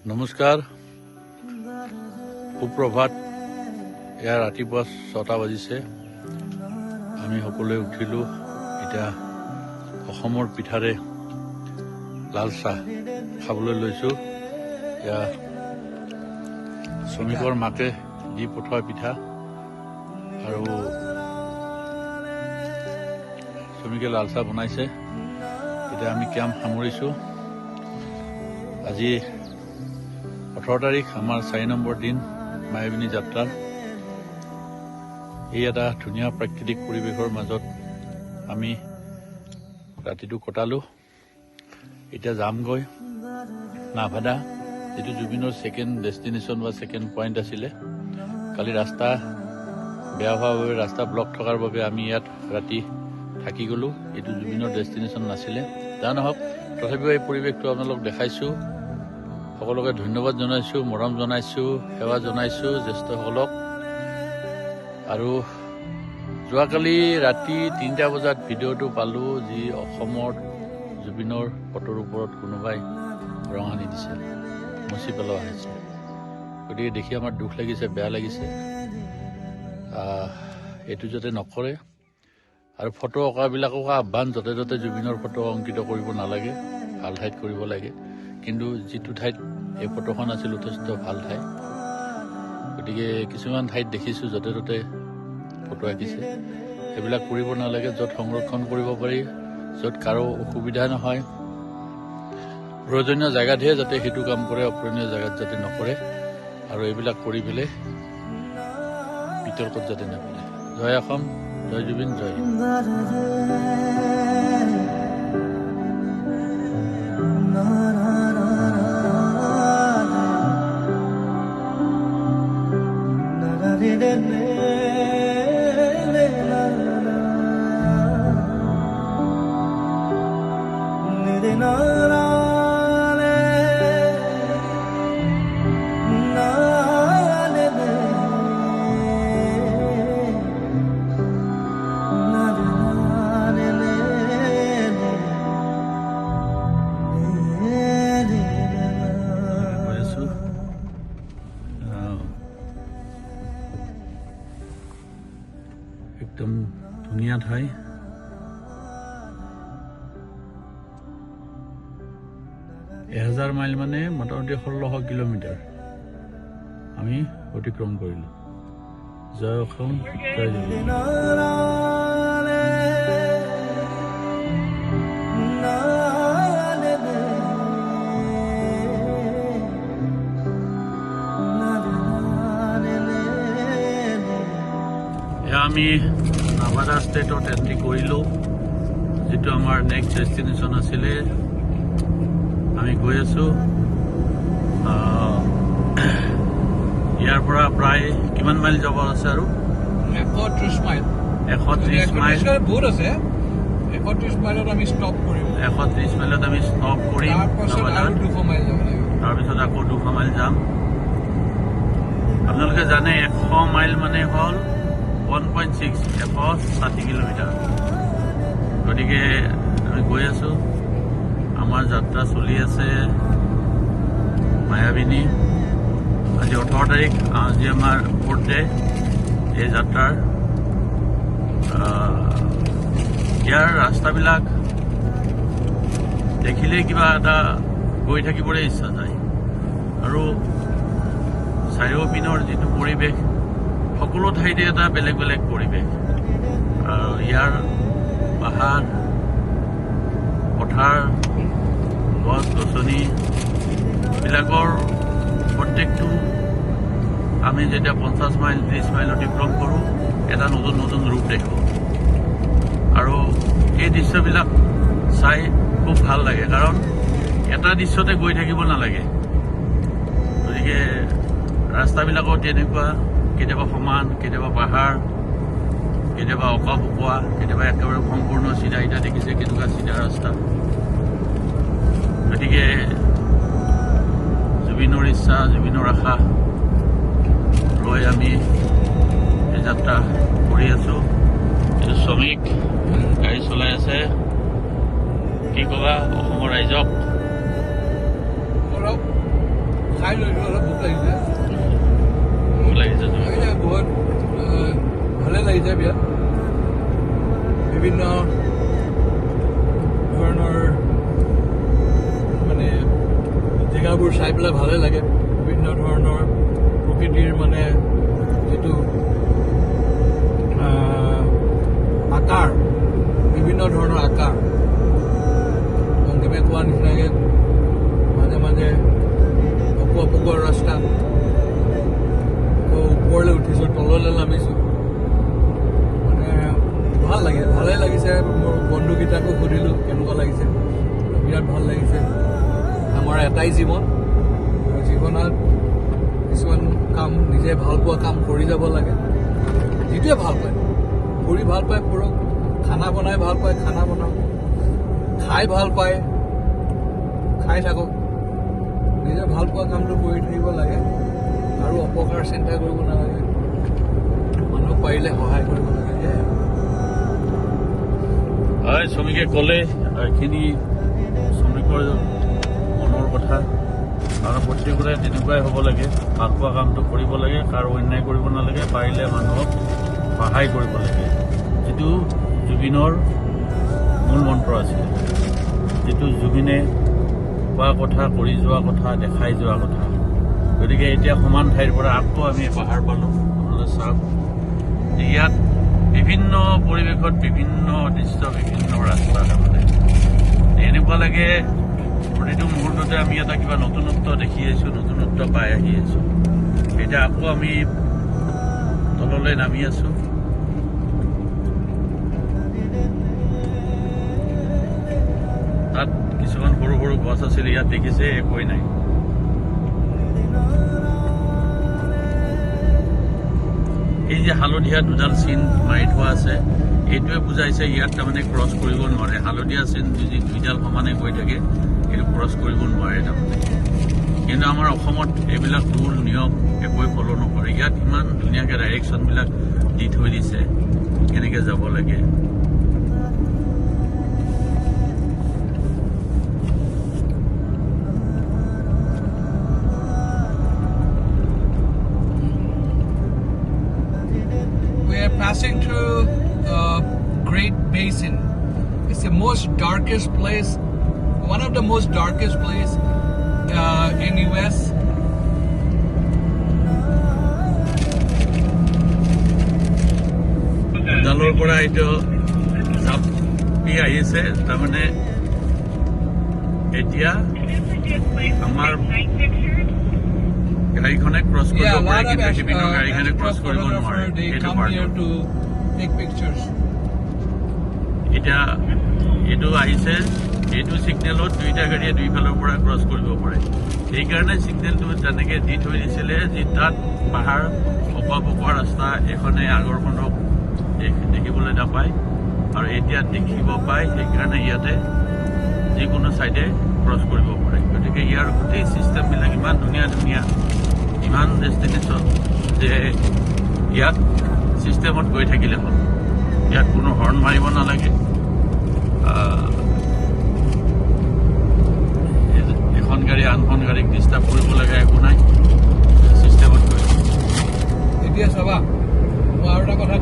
নমস্কাৰ, সুপ্ৰভাত। এয়া ৰাতিপুৱা 6টা বাজিছে। আমি সকলোৱে উঠিলোঁ। এতিয়া অসমৰ পিঠাৰে লাল চাহ খাবলৈ লৈছোঁ। এয়া শ্ৰমিকৰ মাকে দি পঠোৱা পিঠা আৰু শ্ৰমিকে লাল চাহ বনাইছে। এতিয়া আমি কেম্প সামৰিছোঁ। আজি 18 তাৰিখ, আমাৰ 4 নম্বৰ দিন মায়াবিনী যাত্ৰাৰ। এই এটা ধুনীয়া প্ৰাকৃতিক পৰিৱেশৰ মাজত আমি ৰাতিটো কটালোঁ। এতিয়া যামগৈ নাভাদা, যিটো জুবিনৰ ছেকেণ্ড ডেষ্টিনেশ্যন বা ছেকেণ্ড পইণ্ট আছিলে। কালি ৰাস্তা বেয়া হোৱাৰ বাবে, ৰাস্তা ব্লক থকাৰ বাবে আমি ইয়াত ৰাতি থাকি গ'লোঁ। এইটো জুবিনৰ ডেষ্টিনেশ্যন নাছিলে। যা নহওক, তথাপিও এই পৰিৱেশটো আপোনালোক দেখাইছোঁ। সকলোকে ধন্যবাদ জনাইছোঁ, মৰম জনাইছোঁ, সেৱা জনাইছোঁ জ্যেষ্ঠসকলক। আৰু যোৱাকালি ৰাতি 3টা বজাত ভিডিঅ'টো পালোঁ, যি অসমৰ জুবিনৰ ফটোৰ ওপৰত কোনোবাই ৰং সানি দিছে, মচি পেলোৱা হৈছে। গতিকে দেখি আমাৰ দুখ লাগিছে, বেয়া লাগিছে। এইটো যাতে নকৰে। আৰু ফটো অঁকাবিলাকক আহ্বান, য'তে ত'তে জুবিনৰ ফটো অংকিত কৰিব নালাগে, ভাল ঠাইত কৰিব লাগে। কিন্তু যিটো ঠাইত এই ফটোখন আছিল যথেষ্ট ভাল ঠাই। গতিকে কিছুমান ঠাইত দেখিছোঁ য'তে ত'তে ফটো আঁকিছে। সেইবিলাক কৰিব নালাগে। য'ত সংৰক্ষণ কৰিব পাৰি, য'ত কাৰো অসুবিধা নহয়, প্ৰয়োজনীয় জেগাতহে যাতে সেইটো কাম কৰে, অপ্ৰয়োজনীয় জেগাত যাতে নকৰে। আৰু এইবিলাক কৰি পেলাই বিতৰ্কত যাতে নেপেলায়। জয় অসম, জয় জুবিন, জয় হিন্দ। একদম ধুনীয়া ঠাই। এহাজাৰ মাইল মানে মোটামুটি 1600 কিলোমিটাৰ আমি অতিক্ৰম কৰিলোঁ। জয় অসম, জয় জুবিন। আমি নাভাদা ষ্টেটত এণ্ট্ৰি কৰিলোঁ, যিটো আমাৰ নেক্সট ডেষ্টিনেশ্যন আছিলে। আমি গৈ আছোঁ। ইয়াৰ পৰা প্ৰায় কিমান মাইল যাব আছে? আৰু 130 মাইল। 130 মাইল বহুত আছে। 130 মাইলত আমি ষ্টপ কৰিম। 130 মাইলত আমি ষ্টপ কৰিম। তাৰপিছত 200 মাইল যাব লাগিব। তাৰপিছত আকৌ 200 মাইল যাম। আপোনালোকে জানে 100 মাইল মানে হ'ল 1.6, 160 কিলোমিটাৰ। গতিকে আমি গৈ আছোঁ। আমাৰ যাত্ৰা চলি আছে মায়াবিনী। আজি 18 তাৰিখ, আজি আমাৰ 4th ডে এই যাত্ৰাৰ। ইয়াৰ ৰাস্তাবিলাক দেখিলেই কিবা এটা গৈ থাকিবলৈ ইচ্ছা যায়। আৰু চাৰিওপিনৰ যিটো পৰিৱেশ, সকলো ঠাইতে এটা বেলেগ বেলেগ পৰিৱেশ। আৰু ইয়াৰ পাহাৰ, পথাৰ, গছ গছনি বিলাকৰ প্ৰত্যেকটো আমি যেতিয়া 50 মাইল 30 মাইল অতিক্ৰম কৰোঁ, এটা নতুন নতুন ৰূপ দেখোঁ। আৰু এই দৃশ্যবিলাক চাই খুব ভাল লাগে, কাৰণ এটা দৃশ্যতে গৈ থাকিব নালাগে। গতিকে ৰাস্তাবিলাকো তেনেকুৱা, কেতিয়াবা সমান, কেতিয়াবা পাহাৰ, কেতিয়াবা অঁকা পকোৱা, কেতিয়াবা একেবাৰে সম্পূৰ্ণ চিধা। এতিয়া দেখিছে কেনেকুৱা চিধা ৰাস্তা। গতিকে জুবিনৰ ইচ্ছা, জুবিনৰ আশা লৈ আমি এই যাত্ৰা কৰি আছোঁ। এইটো শ্ৰমিক গাড়ী চলাই আছে। কি ক'বা অসমৰ ৰাইজক? বিভিন্ন ধৰণৰ মানে জেগাবোৰ চাই পেলাই ভালে লাগে। বিভিন্ন ধৰণৰ প্ৰকৃতিৰ মানে যিটো আকাৰ, বিভিন্ন ধৰণৰ আকাৰ, অংকিমে কোৱা নিচিনাকৈ মাজে মাজে অপকৰ ৰাস্তা, আকৌ ওপৰলৈ উঠিছোঁ, তললৈ নামিছোঁ, মানে ভালে লাগিছে। মোৰ বন্ধুকেইটাকো সুধিলোঁ কেনেকুৱা লাগিছে, বিৰাট ভাল লাগিছে। আমাৰ এটাই জীৱন, জীৱনত কিছুমান কাম নিজে ভাল পোৱা কাম কৰি যাব লাগে। যিটোৱে ভাল পায়, কৰি ভাল পায় কৰক, খানা বনাই ভাল পায় খানা বনাওক, খাই ভাল পায় খাই থাকক। নিজে ভাল পোৱা কামটো কৰি থাকিব লাগে আৰু অপকাৰ চিন্তা কৰিব নালাগে। মানুহক পাৰিলে সহায় কৰিব লাগে। হয়, শ্ৰমিকে ক'লে এইখিনি শ্ৰমিকৰ মনৰ কথা, আৰু প্ৰত্যেকৰে তেনেকুৱাই হ'ব লাগে। ভাল পোৱা কামটো কৰিব লাগে, কাৰো অন্যায় কৰিব নালাগে, পাৰিলে মানুহক সহায় কৰিব লাগে। যিটো জুবিনৰ মূল মন্ত্ৰ আছিল, যিটো জুবিনে কোৱা কথা, কৰি যোৱা কথা, দেখাই যোৱা কথা। গতিকে এতিয়া সমান ঠাইৰ পৰা আকৌ আমি পাহাৰ পালোঁ। আপোনালোকে চাওক, ইয়াত বিভিন্ন পৰিৱেশত বিভিন্ন দৃশ্য, বিভিন্ন ৰাস্তা। তাৰমানে এনেকুৱা লাগে প্ৰতিটো মুহূৰ্ততে আমি এটা কিবা নতুনত্ব দেখি আহিছোঁ, নতুনত্ব পাই আহি আছোঁ। এতিয়া আকৌ আমি তললৈ নামি আছোঁ। তাত কিছুমান সৰু সৰু গছ আছিল, ইয়াত দেখিছে একোৱেই নাই। এই যে হালধীয়া দুডাল চিন মাৰি থোৱা আছে, এইটোৱে বুজাইছে ইয়াত তাৰমানে ক্ৰছ কৰিব নোৱাৰে। হালধীয়া চিন যদি দুইডাল সমানে গৈ থাকে, এইটো ক্ৰছ কৰিব নোৱাৰে তাৰমানে। কিন্তু আমাৰ অসমত এইবিলাক ৰুল নিয়ম একোৱে ফ'ল' নকৰে। ইয়াত ইমান ধুনীয়াকৈ ডাইৰেকশ্যনবিলাক দি থৈ দিছে, কেনেকৈ যাব লাগে। We are passing through Great Basin. It's the most darkest place, one of the most darkest place in US. জালৰ পৰা এইটো জাপি আহিছে, তাৰমানে এতিয়া আমাৰ গাড়ীখনে ক্ৰছ কৰিব Yeah, a পাৰে, lot of কিন্তু শিপিনৰ গাড়ীখনে ক্ৰছ কৰিব নোৱাৰে। photographers, they সেইটো come here পাৰ্টত to take pictures. এতিয়া এইটো আহিছে, এইটো ছিগনেলত দুইটা গাড়ীয়ে দুইফালৰ পৰা ক্ৰছ কৰিব পাৰে। সেইকাৰণে ছিগনেলটো তেনেকৈ দি থৈ দিছিলে যে তাত পাহাৰ অকোৱা ৰাস্তা এখনে আগৰখনক দেখিবলৈ নাপায়, আৰু এতিয়া দেখিব পায়। সেইকাৰণে ইয়াতে যিকোনো ছাইডে ক্ৰছ কৰিব পাৰে। গতিকে ইয়াৰ গোটেই ছিষ্টেমবিলাক ইমান ধুনীয়া ধুনীয়া, ইমান ডেষ্টিনেশ্যন যে ইয়াত ছিষ্টেমত গৈ থাকিলে হ'ল। ইয়াত কোনো হৰ্ণ মাৰিব নালাগে। এখন গাড়ী আনখন গাড়ীক ডিষ্টাৰ্ব কৰিব লগা একো নাই, ছিষ্টেমত গৈ। এতিয়া চাবা, মই আৰু এটা কথা